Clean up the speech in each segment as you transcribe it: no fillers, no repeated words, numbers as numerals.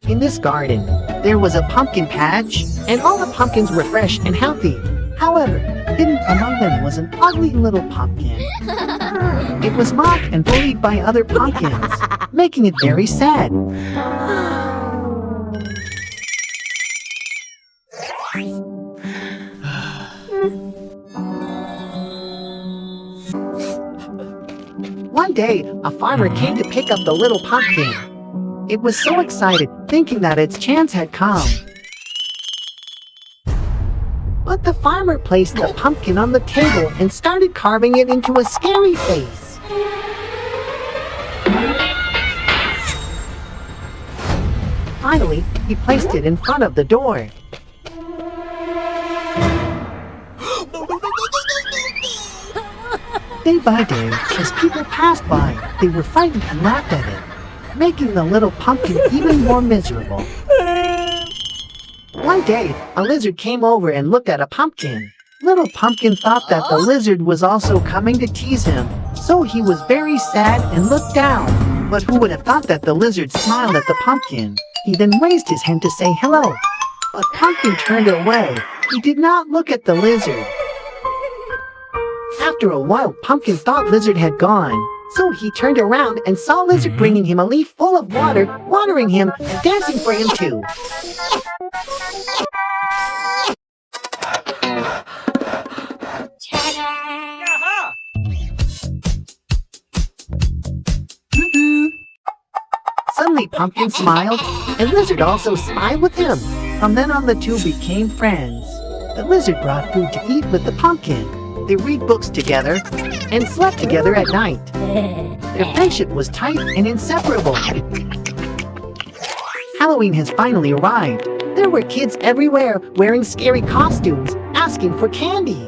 In this garden, there was a pumpkin patch, and all the pumpkins were fresh and healthy. However, hidden among them was an ugly little pumpkin. It was mocked and bullied by other pumpkins, making it very sad. One day, a farmer came to pick up the little pumpkin. It was so excited, thinking that its chance had come. But the farmer placed the pumpkin on the table and started carving it into a scary face. Finally, he placed it in front of the door. Day by day, as people passed by, they were frightened and laughed at it, making the little pumpkin even more miserable. One day, a lizard came over and looked at a pumpkin. Little Pumpkin thought that the lizard was also coming to tease him, so he was very sad and looked down. But who would have thought that the lizard smiled at the pumpkin? He then raised his hand to say hello. But Pumpkin turned away. He did not look at the lizard. After a while, Pumpkin thought Lizard had gone, so he turned around and saw Lizard bringing him a leaf full of water, watering him and dancing for him too. Suddenly, Pumpkin smiled, and Lizard also smiled with him. From then on, the two became friends. The Lizard brought food to eat with the Pumpkin. They read books together and slept together at night. Their friendship was tight and inseparable. Halloween has finally arrived. There were kids everywhere wearing scary costumes, asking for candy.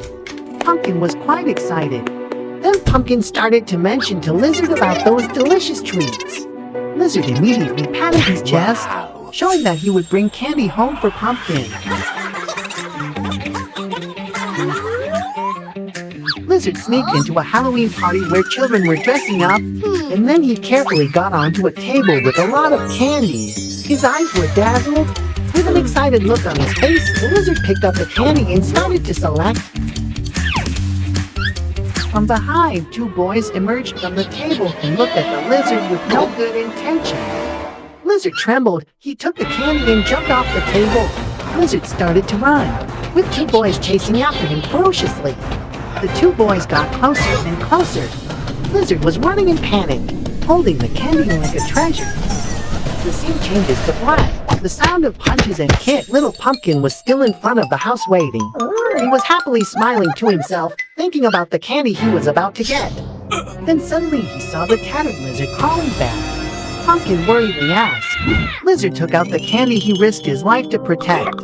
Pumpkin was quite excited. Then Pumpkin started to mention to Lizard about those delicious treats. Lizard immediately patted his chest, showing that he would bring candy home for Pumpkin. Lizard sneaked into a Halloween party where children were dressing up, and then he carefully got onto a table with a lot of candy. His eyes were dazzled. With an excited look on his face, the lizard picked up the candy and started to select. From behind, two boys emerged from the table and looked at the lizard with no good intention. Lizard trembled. He took the candy and jumped off the table. Lizard started to run, with two boys chasing after him ferociously. The two boys got closer and closer. Lizard was running in panic, holding the candy like a treasure. The scene changes to black. The sound of punches and kicks. Little Pumpkin was still in front of the house waiting. He was happily smiling to himself, thinking about the candy he was about to get. Then suddenly he saw the tattered lizard crawling back. Pumpkin worriedly asked. Lizard took out the candy he risked his life to protect.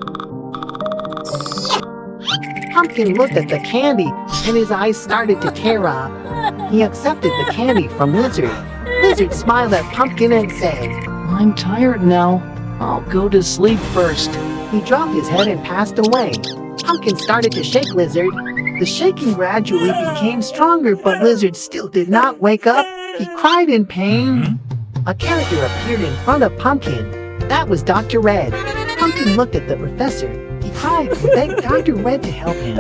Pumpkin looked at the candy, and his eyes started to tear up. He accepted the candy from Lizard. Lizard smiled at Pumpkin and said, "I'm tired now. I'll go to sleep first." He dropped his head and passed away. Pumpkin started to shake Lizard. The shaking gradually became stronger, but Lizard still did not wake up. He cried in pain. A character appeared in front of Pumpkin. That was Dr. Red. Pumpkin looked at the professor. He cried and begged Dr. Red to help him.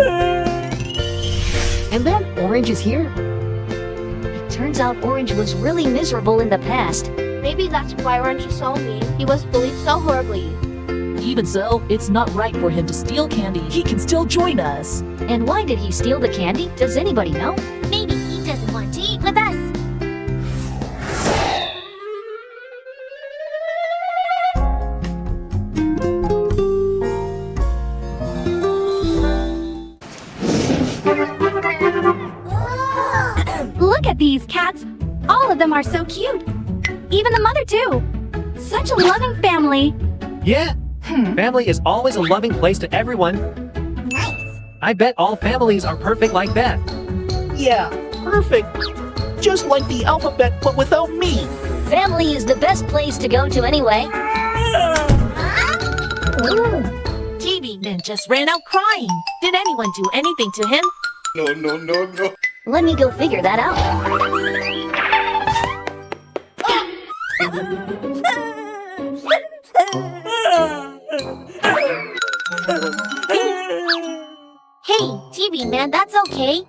And then Orange is here. It turns out Orange was really miserable in the past. Maybe that's why Orange is so mean. He was bullied so horribly. Even so, it's not right for him to steal candy. He can still join us. And why did he steal the candy? Does anybody know? Maybe he doesn't want to eat with us. Look at these cats. All of them are so cute. Even the mother too. Such a loving family. Yeah, family is always a loving place to everyone. Nice. I bet all families are perfect like Beth. Yeah, perfect. Just like the alphabet, but without me. Family is the best place to go to anyway. TV then just ran out crying. Did anyone do anything to him? No. Let me go figure that out. man, that's okay.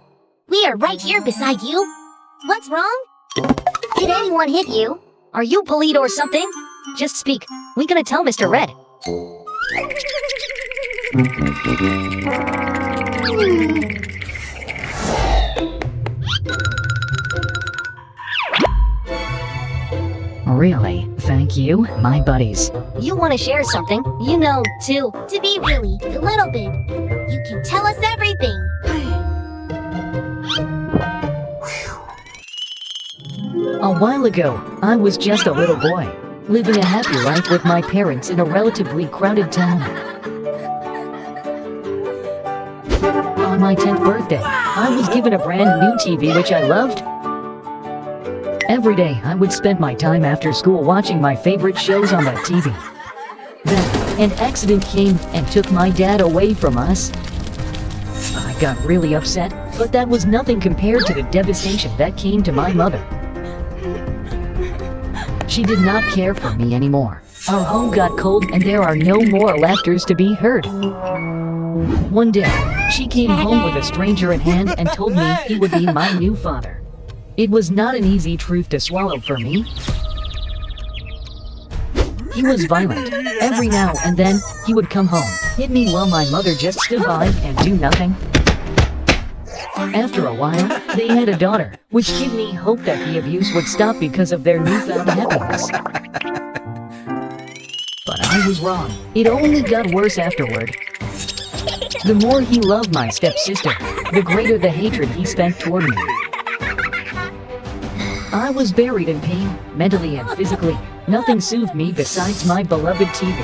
We are right here beside you. What's wrong? Did anyone hit you? Are you bullied or something? Just speak. We gonna tell Mr. Red. Really? Thank you, my buddies. You wanna share something? You know, too. To be really, a little bit. You can tell us everything. A while ago, I was just a little boy, living a happy life with my parents in a relatively crowded town. On my 10th birthday, I was given a brand new TV which I loved. Every day, I would spend my time after school watching my favorite shows on that TV. Then, an accident came and took my dad away from us. I got really upset, but that was nothing compared to the devastation that came to my mother. She did not care for me anymore. Our home got cold and there are no more laughters to be heard. One day, she came home with a stranger in hand and told me he would be my new father. It was not an easy truth to swallow for me. He was violent. Every now and then, he would come home, hit me while my mother just stood by and do nothing. After a while, they had a daughter, which gave me hope that the abuse would stop because of their newfound happiness. But I was wrong. It only got worse afterward. The more he loved my stepsister, the greater the hatred he spent toward me. I was buried in pain, mentally and physically. Nothing soothed me besides my beloved TV.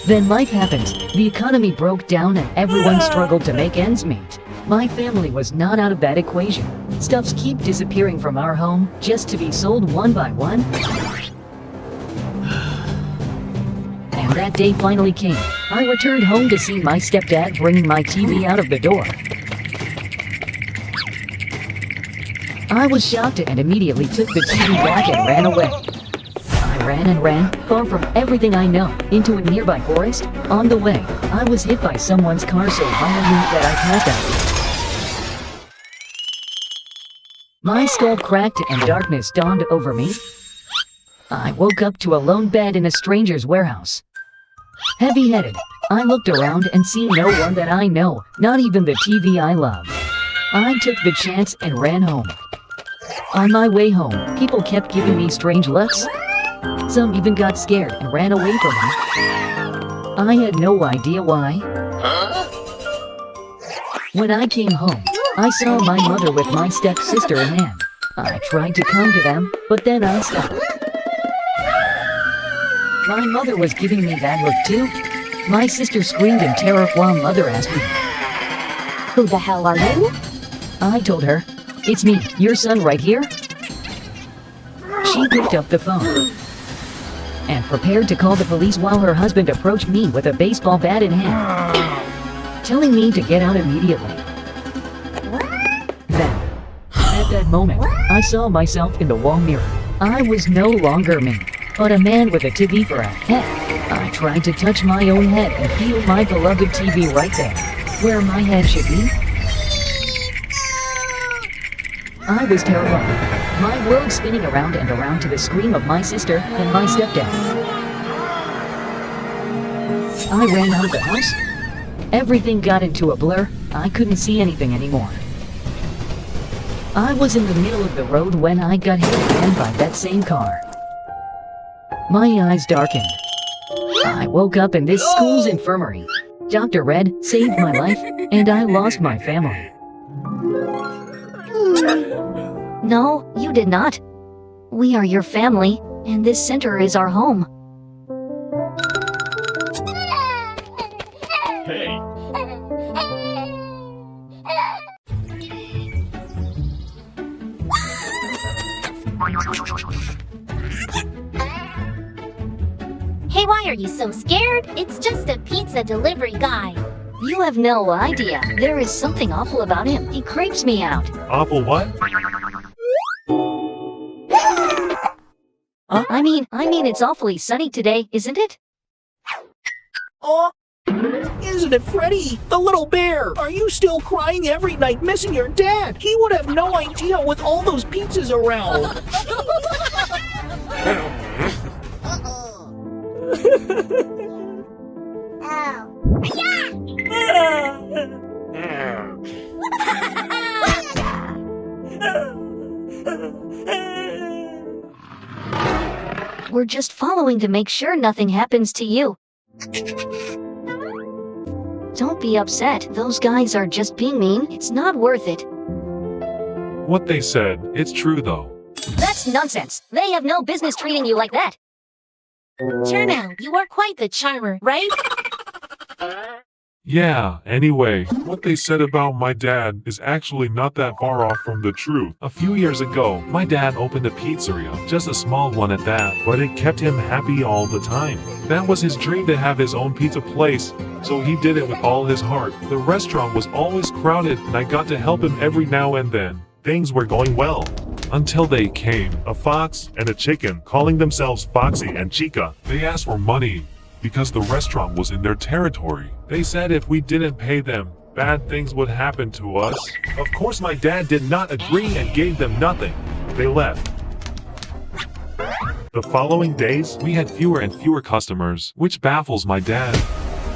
Then life happened. The economy broke down and everyone struggled to make ends meet. My family was not out of that equation. Stuffs keep disappearing from our home just to be sold one by one. And that day finally came. I returned home to see my stepdad bringing my TV out of the door. I was shocked and immediately took the TV back and ran away. I ran and ran, far from everything I know, into a nearby forest. On the way, I was hit by someone's car so violently that I passed out. My skull cracked and darkness dawned over me. I woke up to a lone bed in a stranger's warehouse. Heavy-headed, I looked around and seen no one that I know, not even the TV I love. I took the chance and ran home. On my way home, people kept giving me strange looks. Some even got scared and ran away from me. I had no idea why. When I came home, I saw my mother with my stepsister in hand. I tried to come to them, but then I stopped. My mother was giving me that look too. My sister screamed in terror while mother asked me, Who the hell are you? I told her, "It's me, your son right here." She picked up the phone and prepared to call the police while her husband approached me with a baseball bat in hand, telling me to get out immediately. Then, at that moment, I saw myself in the wall mirror. I was no longer me, but a man with a TV for a head. I tried to touch my own head and feel my beloved TV right there, where my head should be. I was terrified, my world spinning around and around to the scream of my sister and my stepdad. I ran out of the house. Everything got into a blur. I couldn't see anything anymore. I was in the middle of the road when I got hit again by that same car. My eyes darkened. I woke up in this school's infirmary. Dr. Red saved my life, and I lost my family. No, you did not. We are your family, and this center is our home. Hey. Hey, why are you so scared? It's just a pizza delivery guy. You have no idea. There is something awful about him. He creeps me out. Awful what? I mean, it's awfully sunny today, isn't it? Oh, Isn't it Freddy, the little bear? Are you still crying every night missing your dad? He would have no idea with all those pizzas around. We're just following to make sure nothing happens to you. Don't be upset. Those guys are just being mean. It's not worth it. What they said, it's true though. That's nonsense. They have no business treating you like that. Turnout, you are quite the charmer, right? Yeah, anyway, what they said about my dad is actually not that far off from the truth. A few years ago, my dad opened a pizzeria, just a small one at that, but it kept him happy all the time. That was his dream to have his own pizza place, so he did it with all his heart. The restaurant was always crowded, and I got to help him every now and then. Things were going well. Until they came, a fox and a chicken, calling themselves Foxy and Chica. They asked for money, because the restaurant was in their territory. They said if we didn't pay them, bad things would happen to us. Of course my dad did not agree and gave them nothing. They left. The following days, we had fewer and fewer customers, which baffles my dad.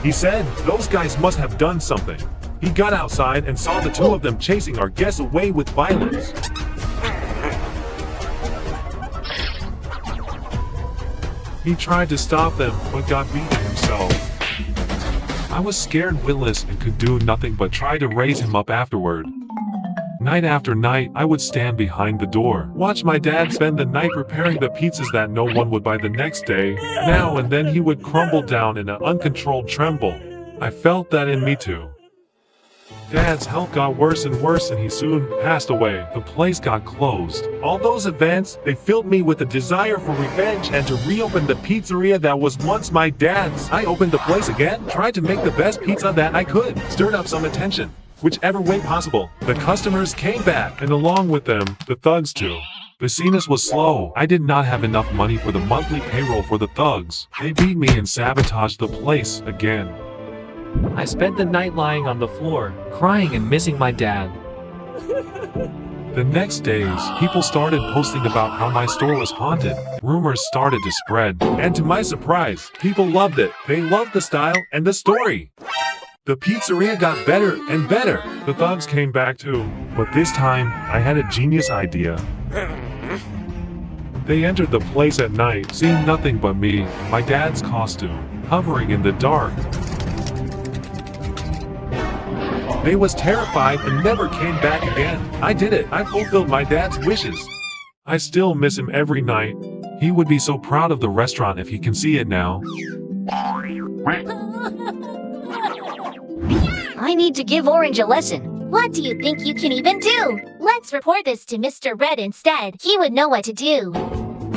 He said, those guys must have done something. He got outside and saw the two of them chasing our guests away with violence. He tried to stop them, but got beaten himself. I was scared witless and could do nothing but try to raise him up afterward. Night after night, I would stand behind the door, watch my dad spend the night preparing the pizzas that no one would buy the next day. Now and then he would crumble down in an uncontrolled tremble. I felt that in me too. Dad's health got worse and worse and he soon passed away. The place got closed. All those events, they filled me with a desire for revenge and to reopen the pizzeria that was once my dad's. I opened the place again, tried to make the best pizza that I could, stirred up some attention. Whichever way possible. The customers came back, and along with them, the thugs too. Business was slow. I did not have enough money for the monthly payroll for the thugs. They beat me and sabotaged the place again. I spent the night lying on the floor, crying and missing my dad. The next days, people started posting about how my store was haunted. Rumors started to spread, and to my surprise, people loved it. They loved the style and the story. The pizzeria got better and better. The thugs came back too, but this time, I had a genius idea. They entered the place at night, seeing nothing but me, my dad's costume, hovering in the dark. They was terrified and never came back again. I did it. I fulfilled my dad's wishes. I still miss him every night. He would be so proud of the restaurant if he can see it now. I need to give Orange a lesson. What do you think you can even do? Let's report this to Mr. Red instead. He would know what to do.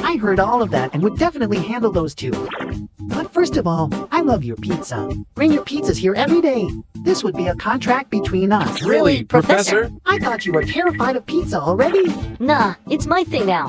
I heard all of that and would definitely handle those two. But first of all, I love your pizza. Bring your pizzas here every day. This would be a contract between us. Really, Professor? I thought you were terrified of pizza already. Nah, it's my thing now.